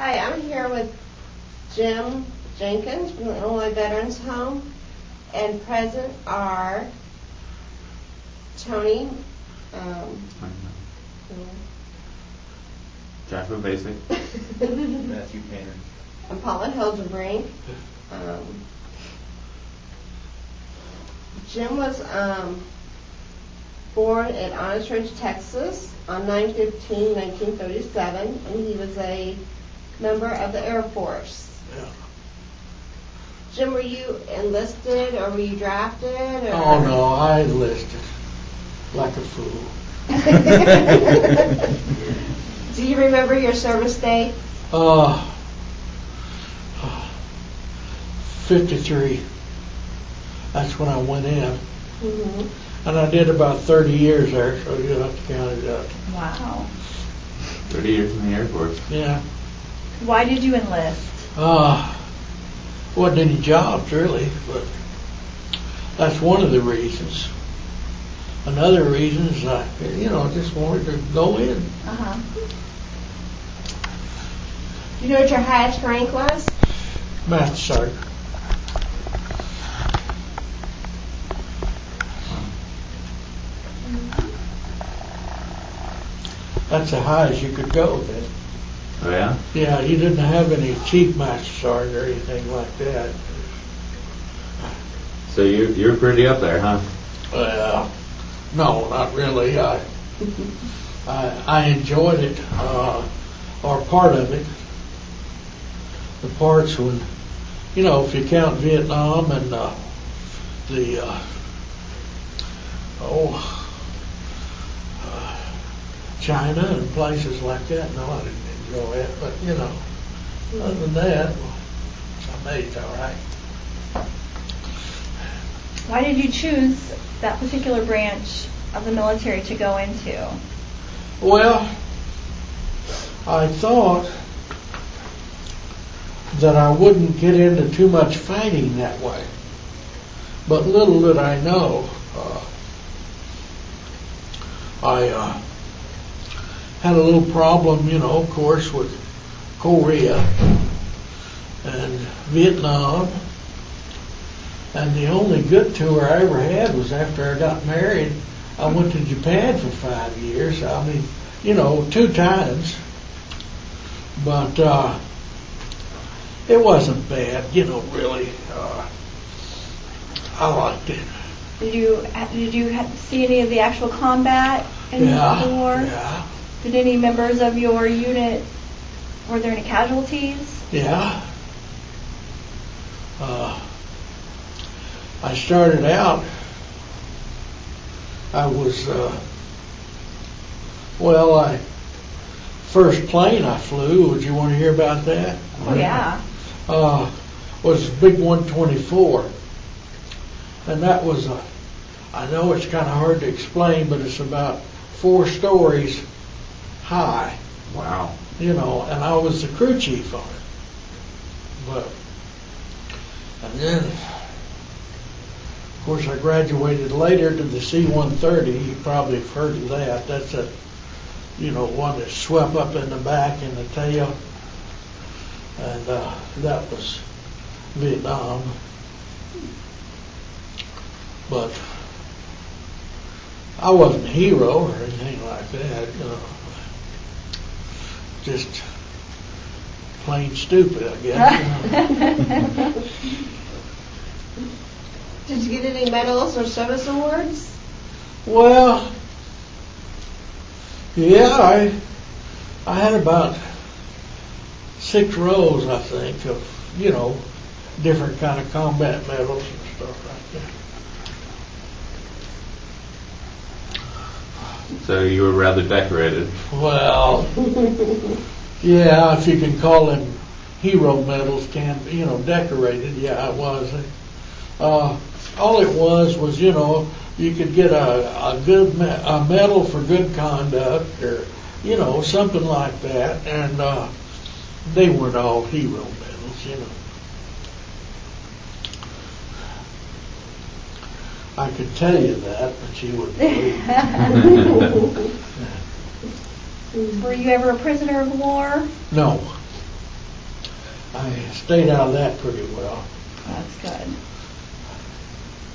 Hi, I'm here with Jim Jenkins from the Illinois Veterans Home, and present are Tony, Joshua Basic. Matthew Painter. and Paula Hildebrink. Jim was born in Honest Ridge, Texas on 9/15/1937, and he was a member of the Air Force. Yeah. Jim, were you enlisted or were you drafted? Or? Oh no, I enlisted like a fool. Do you remember your service date? 53. That's when I went in. Mm-hmm. And I did about 30 years there, so you'll have to count it up. Wow. 30 years in the Air Force. Yeah. Why did you enlist? Wasn't any jobs really, but that's one of the reasons. Another reason is I, just wanted to go in. Uh-huh. Do you know what your highest rank was? Master Sergeant. That's the highest you could go then. Oh yeah? Yeah, you didn't have any chief master sergeant or anything like that. So you're pretty up there, huh? No, not really. I enjoyed it, or part of it. The parts when, if you count Vietnam and China and places like that. No, I didn't enjoy it, but other than that, I made it all right. Why did you choose that particular branch of the military to go into? Well, I thought that I wouldn't get into too much fighting that way. But little did I know, I had a little problem, of course, with Korea and Vietnam. And the only good tour I ever had was after I got married. I went to Japan for 5 years. 2 times. But it wasn't bad, really. I liked it. Did you see any of the actual combat in the war? Yeah. Did any members of your unit, were there any casualties? Yeah. I started out, I was, first plane I flew, would you want to hear about that? Oh, yeah. Was Big 124. And that was, I know it's kind of hard to explain, but it's about 4 stories high. Wow. And I was the crew chief on it. And then, of course, I graduated later to the C-130. You probably have heard of that. That's a, one that's swept up in the back and the tail. And that was Vietnam. But I wasn't a hero or anything like that, Just plain stupid, I guess. Did you get any medals or service awards? Well, yeah, I had about 6 rows, I think, of, different kind of combat medals and stuff like that. So you were rather decorated. Well, yeah, if you can call them hero medals, decorated. Yeah, I was. All it was, you could get a medal for good conduct, or something like that, and they weren't all hero medals, I could tell you that, but you wouldn't believe it. Were you ever a prisoner of war? No. I stayed out of that pretty well. That's good.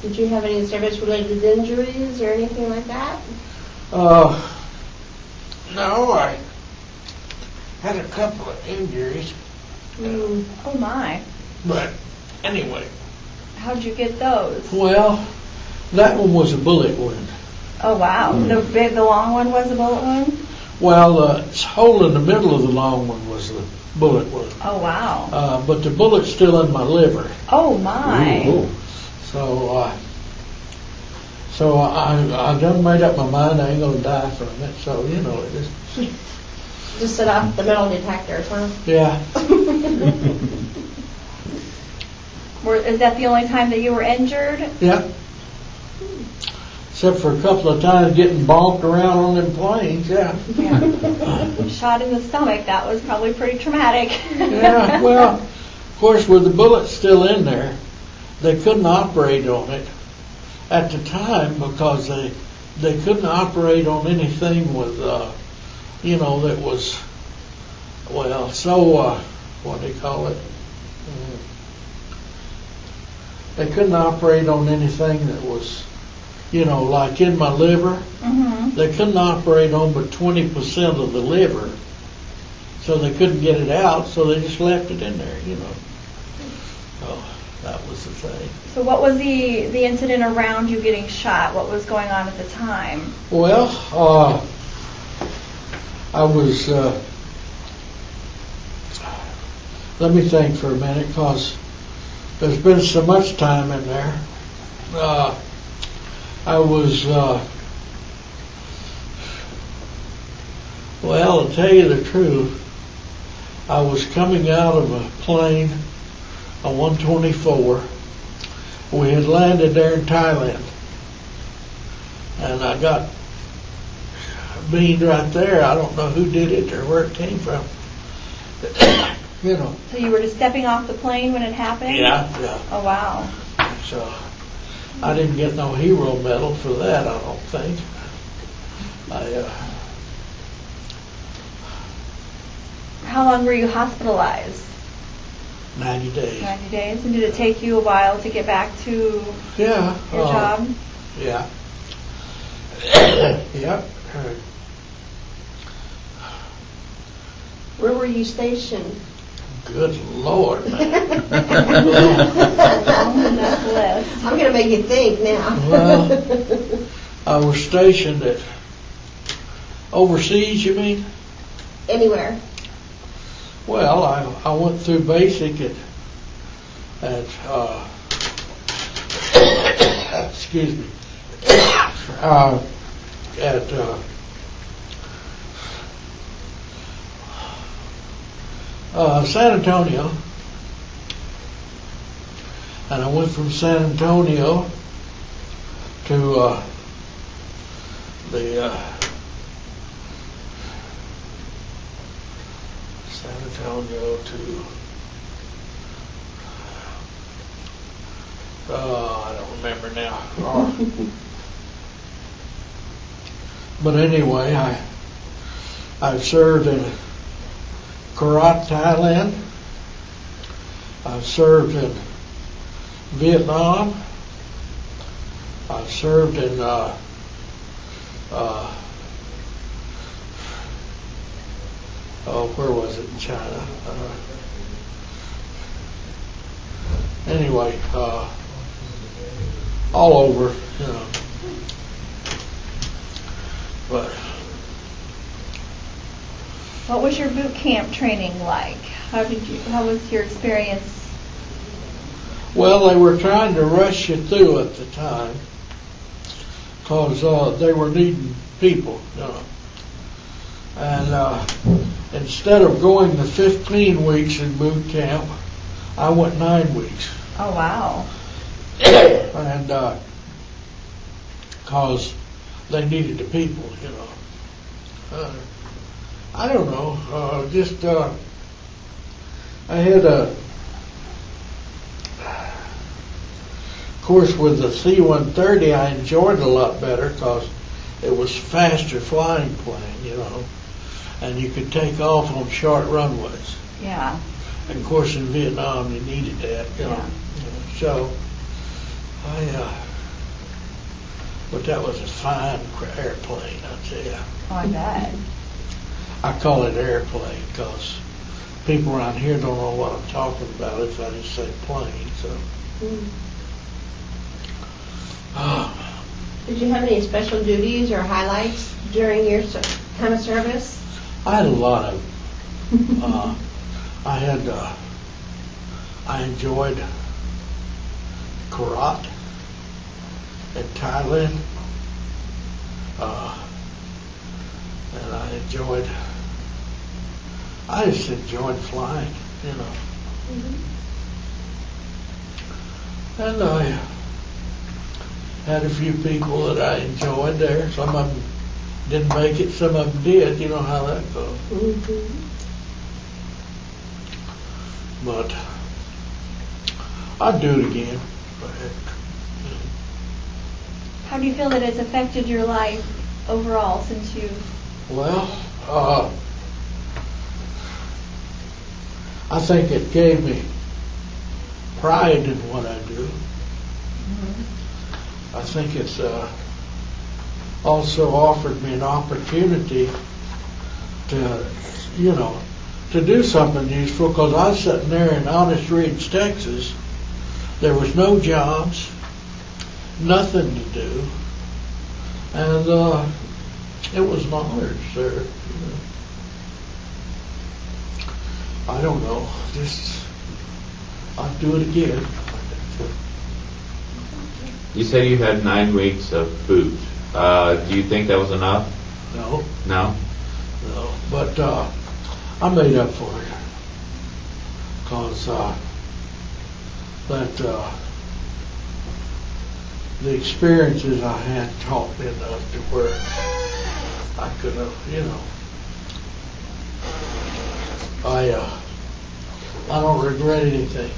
Did you have any service-related injuries or anything like that? No, I had a couple of injuries, Oh my. but anyway. How'd you get those? Well, that one was a bullet wound. Oh wow. The long one was a bullet wound? Well, the hole in the middle of the long one was the bullet wound. Oh wow. But the bullet's still in my liver. Oh my. Ooh. So I done made up my mind I ain't gonna die from it. So it is. Just set off the metal detectors, huh? Yeah. Is that the only time that you were injured? Yeah. Except for a couple of times getting bonked around on them planes. Yeah. Yeah. Shot in the stomach. That was probably pretty traumatic. Yeah. Well, of course, with the bullet still in there, they couldn't operate on it at the time because they couldn't operate on anything with that was what do you call it? They couldn't operate on anything that was like in my liver. Mm-hmm. They couldn't operate on but 20% of the liver, so they couldn't get it out, so they just left it in there. So that was the thing. So what was the incident around you getting shot? What was going on at the time? Well, I was, let me think for a minute, because there's been so much time in there. I was, well, to tell you the truth, I was coming out of a plane, a 124. We had landed there in Thailand, and I got beaned right there. I don't know who did it or where it came from. So you were just stepping off the plane when it happened? Yeah. Oh wow. So I didn't get no hero medal for that, I don't think. How long were you hospitalized? 90 days. 90 days. And did it take you a while to get back to Yeah. your job? Yeah. Yep. Where were you stationed? Good Lord, man. Long enough list. I'm going to make you think now. Well, I was stationed at overseas, you mean? Anywhere. Well, I went through basic at excuse me, at San Antonio, and I went from San Antonio to San Antonio to I don't remember now. But anyway, I've served in Korat, Thailand. I've served in Vietnam. I've served in where was it in China? Anyway, all over, But What was your boot camp training like? How was your experience? well, they were trying to rush you through at the time because they were needing people, And instead of going to 15 weeks in boot camp, I went 9 weeks. Oh wow. And because they needed the people, I don't know, I had of course with the C-130 I enjoyed it a lot better because it was faster flying plane, and you could take off on short runways. Yeah. And of course, in Vietnam, you needed that, you know. So, but that was a fine airplane, I tell you. Oh, I bet. I call it airplane because people around here don't know what I'm talking about if I just say plane, so. Did you have any special duties or highlights during your time of service? I had a lot of, I enjoyed karate in Thailand, and I just enjoyed flying, you know. And I had a few people that I enjoyed there. Some of them didn't make it, some of them did. You know how that goes. But I'd do it again. How do you feel that it's affected your life overall since you've... Well, I think it gave me pride in what I do. I think it's also offered me an opportunity to, you know, to do something useful, because I was sitting there in Honest Ridge, Texas. There was no jobs, nothing to do, and it was an honor to serve. You know. I don't know, just I'd do it again. You said you had 9 weeks of food. Do you think that was enough? No, No? no, but I made up for it, because the experiences I had taught me enough to where I could have, you know, I don't regret anything.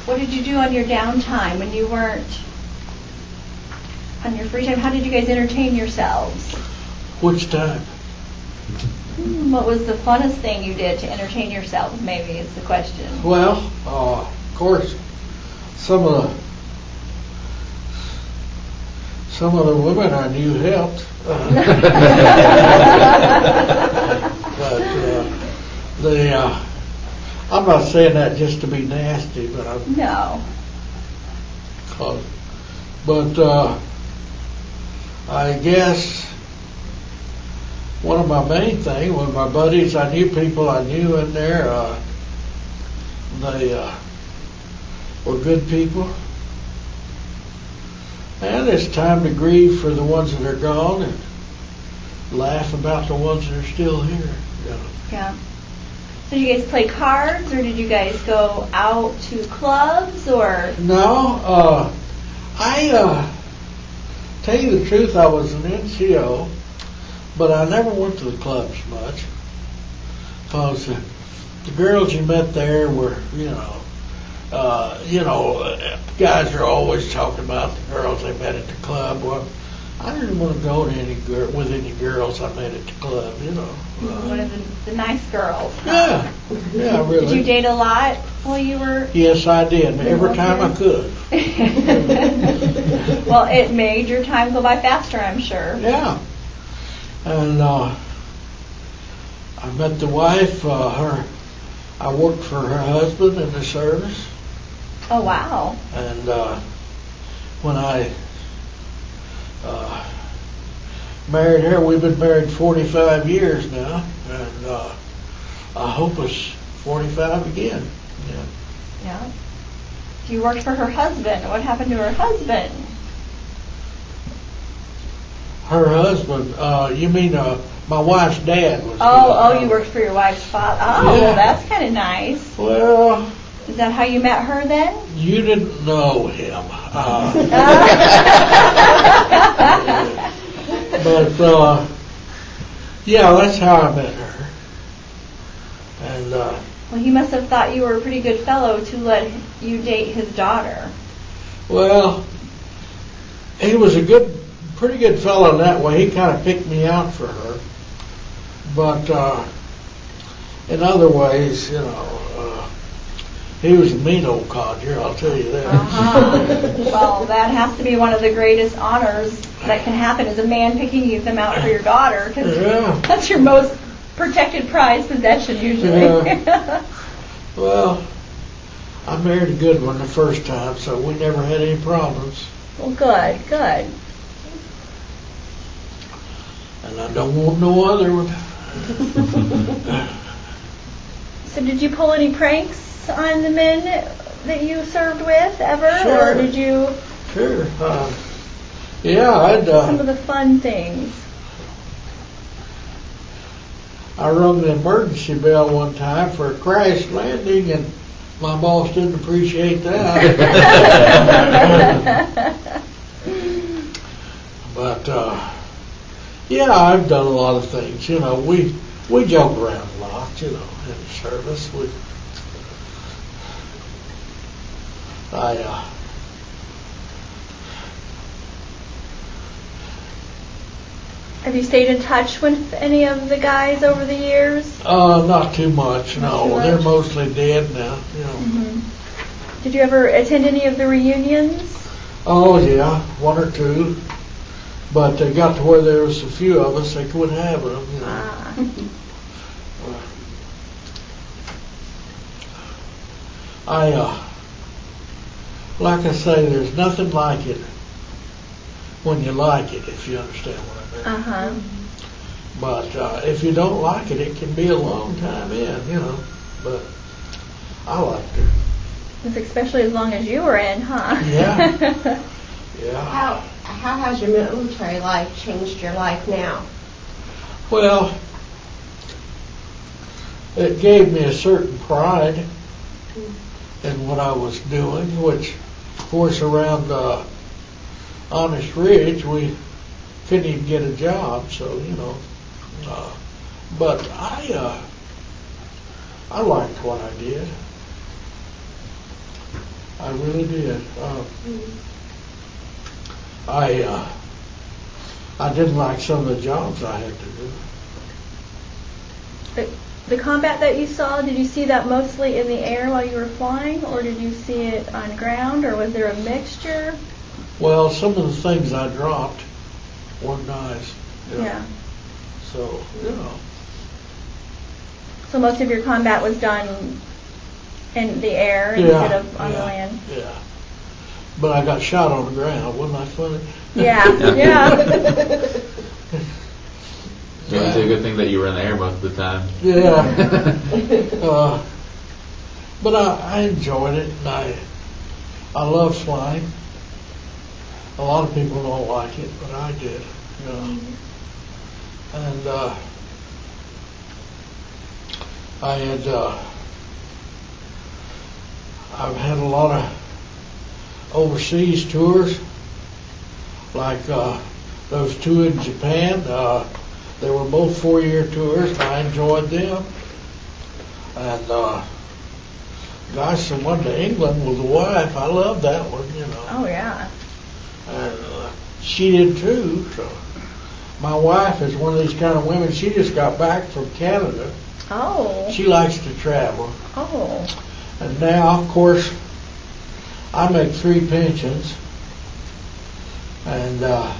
What did you do on your downtime when you weren't on your free time? How did you guys entertain yourselves? Which time? What was the funnest thing you did to entertain yourselves, maybe, is the question. Well, of course, some of the women I knew helped. But I'm not saying that just to be nasty, but No. I guess one of my main things was my buddies. I knew people I knew in there. They were good people. And it's time to grieve for the ones that are gone and laugh about the ones that are still here. You know. Yeah. So did you guys play cards, or did you guys go out to clubs, or? No, tell you the truth, I was an NCO, but I never went to the clubs much, because the girls you met there were, guys are always talking about the girls they met at the club. Well, I didn't want to go to with any girls I met at the club, you know. One of the nice girls. Yeah, really. Did you date a lot while you were? Yes, I did. Every time I could. Well, it made your time go by faster, I'm sure. Yeah. And I met the wife. I worked for her husband in the service. Oh, wow. And when I married her, we've been married 45 years now, and I hope it's 45 again. Yeah. Yeah. You worked for her husband. What happened to her husband? Her husband, you mean my wife's dad was. You worked for your wife's father. Oh, Yeah. Well, that's kind of nice. Well, Is that how you met her then? you didn't know him. But, yeah, that's how I met her. And, Well, he must have thought you were a pretty good fellow to let you date his daughter. well, he was pretty good fellow in that way. He kind of picked me out for her. But, in other ways, he was a mean old codger, I'll tell you that. Well, that has to be one of the greatest honors that can happen, is a man picking them out for your daughter, because Yeah. that's your most protected prized possession usually. Yeah. Well, I married a good one the first time, so we never had any problems. Well, good, good. And I don't want no other one. So did you pull any pranks on the men that you served with ever? Sure. Or did you, Sure. Yeah, some of the fun things? I rung the emergency bell one time for a crash landing, and my boss didn't appreciate that. But yeah, I've done a lot of things. We joke around a lot. In the service. Have you stayed in touch with any of the guys over the years? Not too much. Not No, too much? they're mostly dead now. Mm-hmm. Did you ever attend any of the reunions? Oh yeah, one or two. But they got to where there was a few of us, they couldn't have them. Ah. Like I say, there's nothing like it when you like it, if you understand what I mean. Uh-huh. But if you don't like it, it can be a long time in, But I liked it. It's especially as long as you were in, huh? Yeah. Yeah. How has your military life changed your life now? Well, it gave me a certain pride in what I was doing, which, of course, around Honest Ridge, we couldn't even get a job, so, but I liked what I did. I really did. I didn't like some of the jobs I had to do. The combat that you saw, did you see that mostly in the air while you were flying, or did you see it on ground, or was there a mixture? Well, some of the things I dropped were nice. Yeah. So, So most of your combat was done in the air instead of on the land? Yeah. But I got shot on the ground. Wasn't that funny? Yeah, yeah. It's a good thing that you were in the air most of the time. Yeah. But I enjoyed it, and I love flying. A lot of people don't like it, but I did. And I've had a lot of overseas tours, like those two in Japan. They were both 4-year tours, and I enjoyed them. And gosh, the one to England with the wife, I loved that one, Oh, yeah. And she did too. So my wife is one of these kind of women. She just got back from Canada. Oh. She likes to travel. Oh. And now, of course, I make 3 pensions, and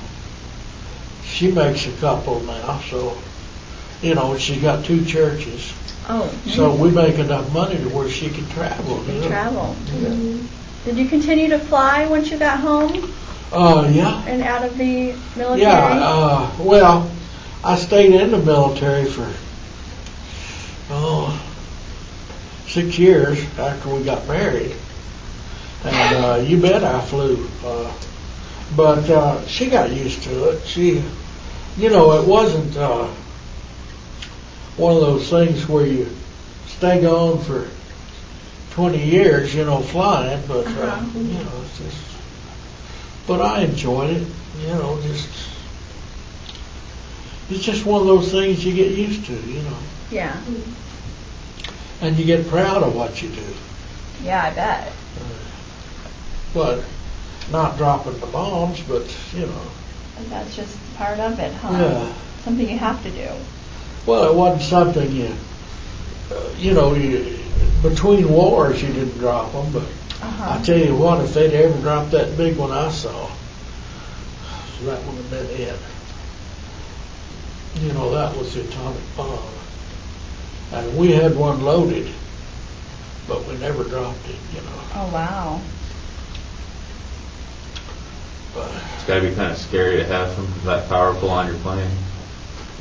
she makes a couple now. So, she's got 2 churches. Oh. So we make enough money to where she can travel. Travel. Did you continue to fly once you got home Yeah. and out of the military? Yeah. Well, I stayed in the military for 6 years after we got married, and you bet I flew. But she got used to it. She, it wasn't one of those things where you stay gone for 20 years, flying. But it's just. But I enjoyed it. It's just one of those things you get used to. Yeah. And you get proud of what you do. Yeah, I bet. But not dropping the bombs, but And that's just part of it, huh? Yeah. Something you have to do. Well, it wasn't something you between wars you didn't drop them, but Uh-huh. I tell you what, if they'd ever dropped that big one I saw, that would have been it. That was the atomic bomb. And we had one loaded, but we never dropped it, Oh, wow. But, It's got to be kind of scary to have something that powerful on your plane.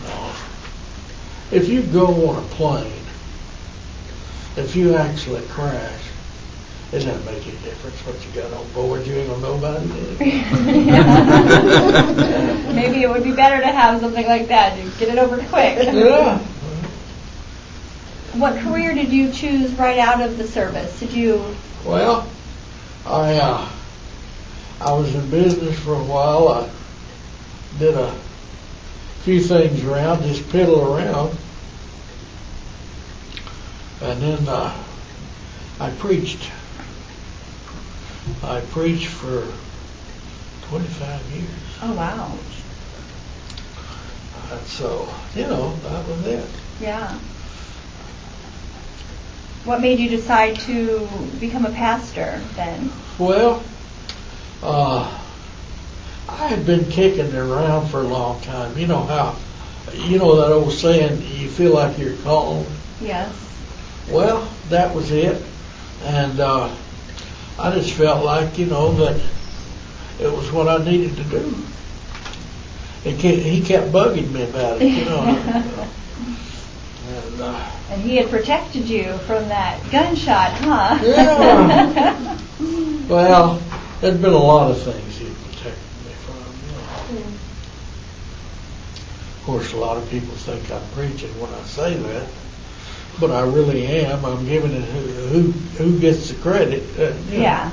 no. If you go on a plane, if you actually crash, it doesn't make any difference what you got on board. You ain't gonna know about it. Maybe it would be better to have something like that. You get it over quick. Yeah. What career did you choose right out of the service? Did you? Well, I was in business for a while. I did a few things around, just piddle around, and then I preached. I preached for 25 years. Oh, wow. And so, that was it. Yeah. What made you decide to become a pastor then? Well, I had been kicking it around for a long time. You know that old saying, you feel like you're called? Yes. Well, that was it. And I just felt like, that it was what I needed to do. He kept bugging me about it, And he had protected you from that gunshot, huh? Yeah. Well, there's been a lot of things he protected me from. Of course, a lot of people think I'm preaching when I say that, but I really am. I'm giving it who gets the credit. Yeah.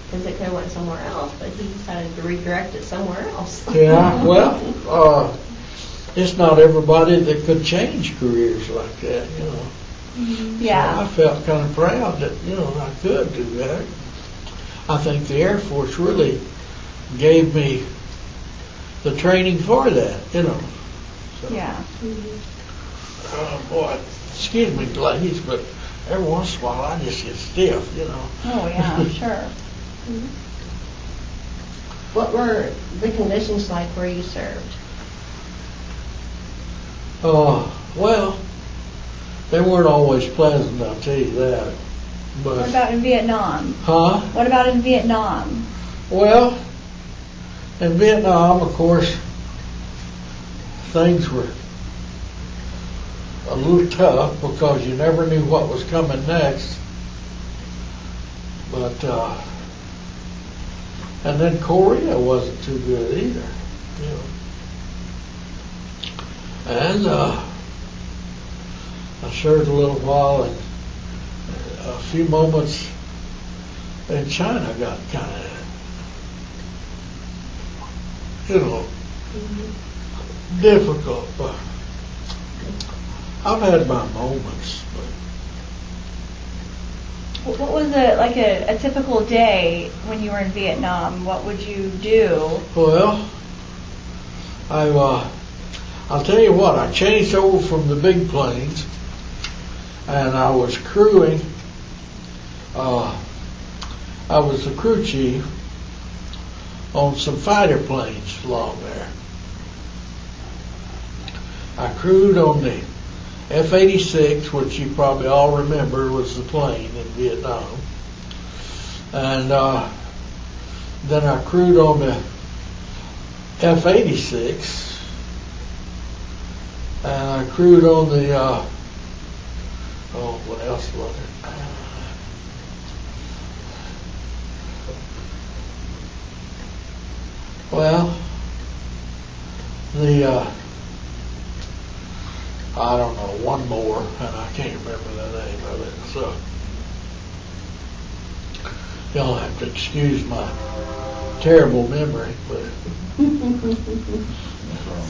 Because it could have went somewhere else, but he decided to redirect it somewhere else. Yeah. Well, it's not everybody that could change careers like that. Yeah. So I felt kind of proud that I could do that. I think the Air Force really gave me the training for that. So, Yeah. boy, excuse me, ladies, but every once in a while I just get stiff. Oh, yeah, sure. What were the conditions like where you served? Well, they weren't always pleasant, I'll tell you that. But What about in Vietnam? huh? What about in Vietnam? Well, in Vietnam, of course, things were a little tough because you never knew what was coming next. But and then Korea wasn't too good either. And I served a little while, and a few moments in China got kind of, difficult. But I've had my moments. What was a typical day when you were in Vietnam? What would you do? Well, I'll tell you what, I changed over from the big planes, and I was crewing. I was the crew chief on some fighter planes along there. I crewed on the F-86, which you probably all remember was the plane in Vietnam. And then I crewed on the F-86. And I crewed on the, what else was it? Well, I don't know, one more, and I can't remember the name of it, so y'all have to excuse my terrible memory, but So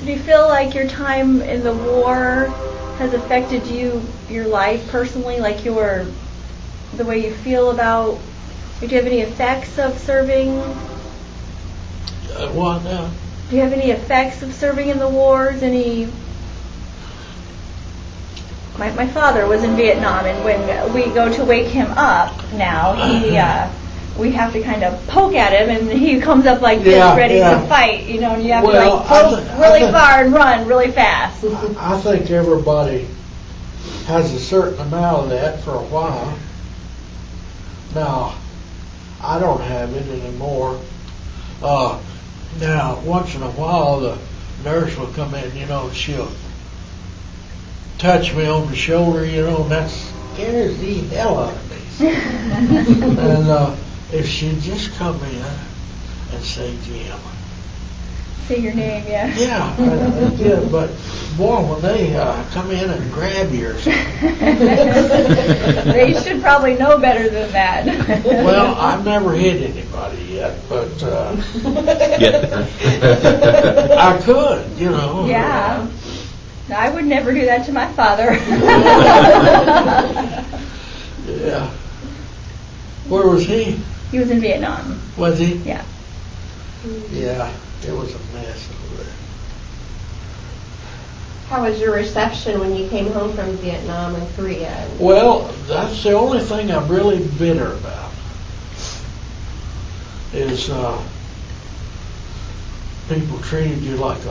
do you feel like your time in the war has affected your life personally, like the way you feel about, do you have any effects of serving? what now? Do you have any effects of serving in the wars? my father was in Vietnam, and when we go to wake him up now, we have to kind of poke at him, and he comes up like this, ready to fight, and you have to poke really far and run really fast. I think everybody has a certain amount of that for a while. Now, I don't have it anymore. Now, once in a while, the nurse will come in, she'll touch me on the shoulder, and that scares the hell out of me. And if she'd just come in and say, Jim. Say your name, yeah. Yeah, I did, but boy, when they come in and grab you or something. They should probably know better than that. Well, I've never hit anybody yet, but I could, Yeah. I would never do that to my father. Yeah. Where was he? He was in Vietnam. Was he? Yeah. Yeah, it was a mess over there. How was your reception when you came home from Vietnam and Korea? Well, that's the only thing I'm really bitter about. Is people treated you like I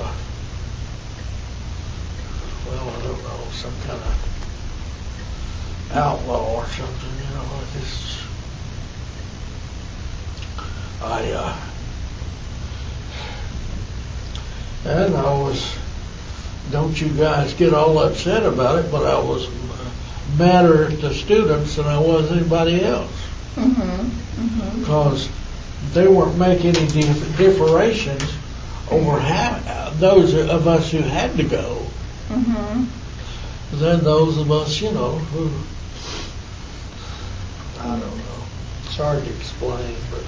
don't know, some kind of outlaw or something, and I was, don't you guys get all upset about it, but I was madder at the students than I was anybody else. Because they weren't making any differentiations over those of us who had to go. Then those of us, who, I don't know, it's hard to explain, but.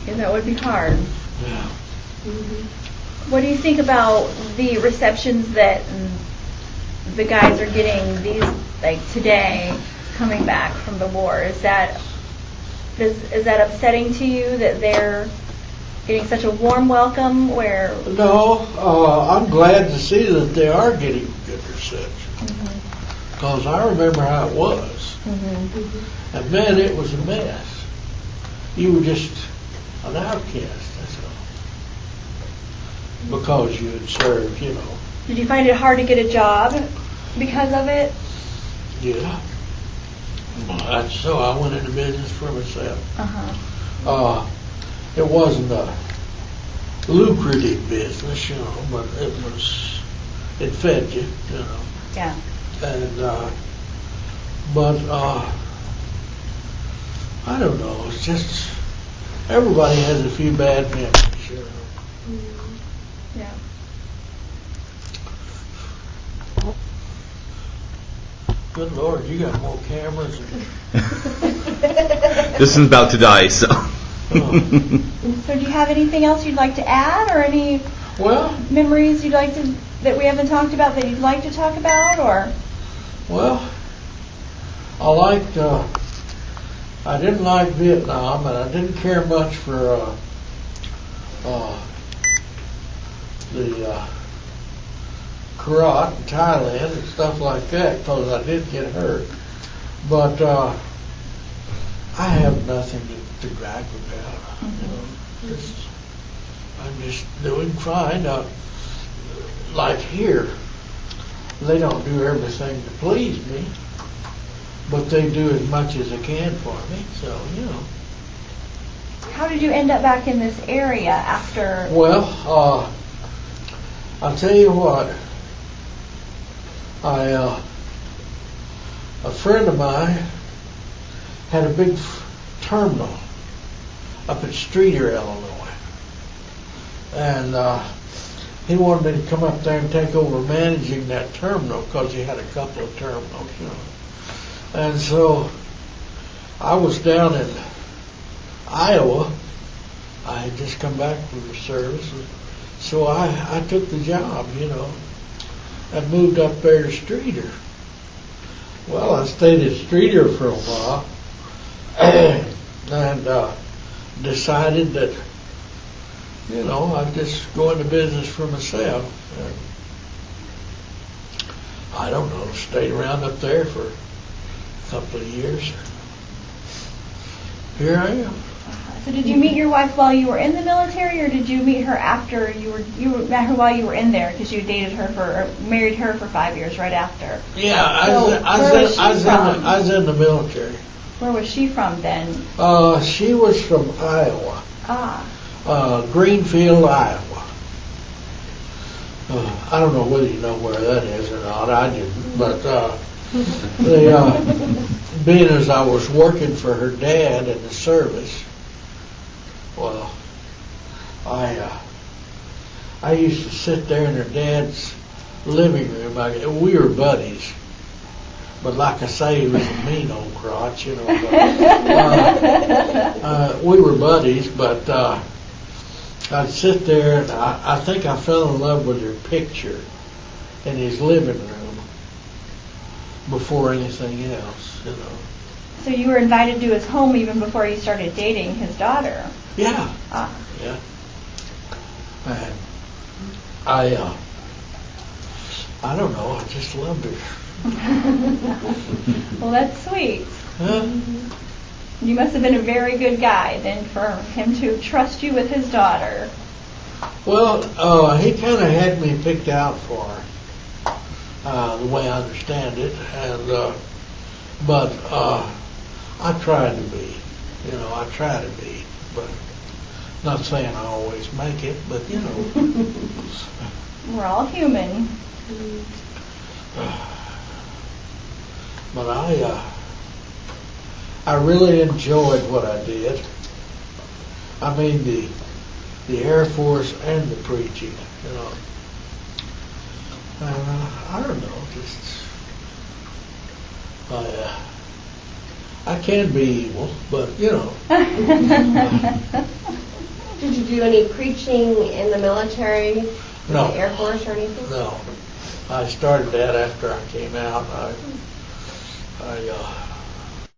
Yeah, that would be hard. Yeah. What do you think about the receptions that the guys are getting today, coming back from the war? Is that upsetting to you that they're getting such a warm welcome? No, I'm glad to see that they are getting good reception. Because I remember how it was. And man, it was a mess. You were just an outcast, that's all. Because you had served, Did you find it hard to get a job because of it? Yeah. That's so I went into business for myself. It wasn't a lucrative business, but it fed you, Yeah. And, but, I don't know, it's just, everybody has a few bad memories, Yeah. Good Lord, you got more cameras This is about to die, so. So do you have anything else you'd like to add, or any memories that we haven't talked about that you'd like to talk about, or? Well, I didn't like Vietnam, and I didn't care much for the karate in Thailand and stuff like that, because I did get hurt. But I have nothing to gripe about. I'm just doing fine. Like here, they don't do everything to please me, but they do as much as they can for me. So, How did you end up back in this area after? Well, I'll tell you what. A friend of mine had a big terminal up at Streeter, Illinois, and he wanted me to come up there and take over managing that terminal because he had a couple of terminals, And so I was down in Iowa. I had just come back from the service, so I took the job, I moved up there to Streeter. Well, I stayed at Streeter for a while and decided that, I'd just go into business for myself. And I don't know, stayed around up there for a couple of years. Here I am. So did you meet your wife while you were in the military, or did you meet her after you met her while you were in there, because you dated her or married her for 5 years right after? Yeah, So where was she from? I was in the military. Where was she from then? She was from Iowa, Ah, Greenfield, Iowa. I don't know whether you know where that is or not. I didn't, but being as I was working for her dad in the service, well, I used to sit there in her dad's living room. We were buddies, but like I say, he was a mean old crotch, you know. But, we were buddies, but I'd sit there, and I think I fell in love with her picture in his living room before anything else, you know. so you were invited to his home even before you started dating his daughter. Yeah. Ah. Yeah. And I don't know, I just loved her. Well, that's sweet. Huh? You must have been a very good guy then for him to trust you with his daughter. Well, he kind of had me picked out for her, the way I understand it, and but I tried to be, you know, I try to be, but not saying I always make it, but you know. We're all human. But I really enjoyed what I did. I mean, the Air Force and the preaching, you know. I don't know, just I can be evil, but you know. Did you do any preaching in the military, No. the Air Force or anything? No, I started that after I came out.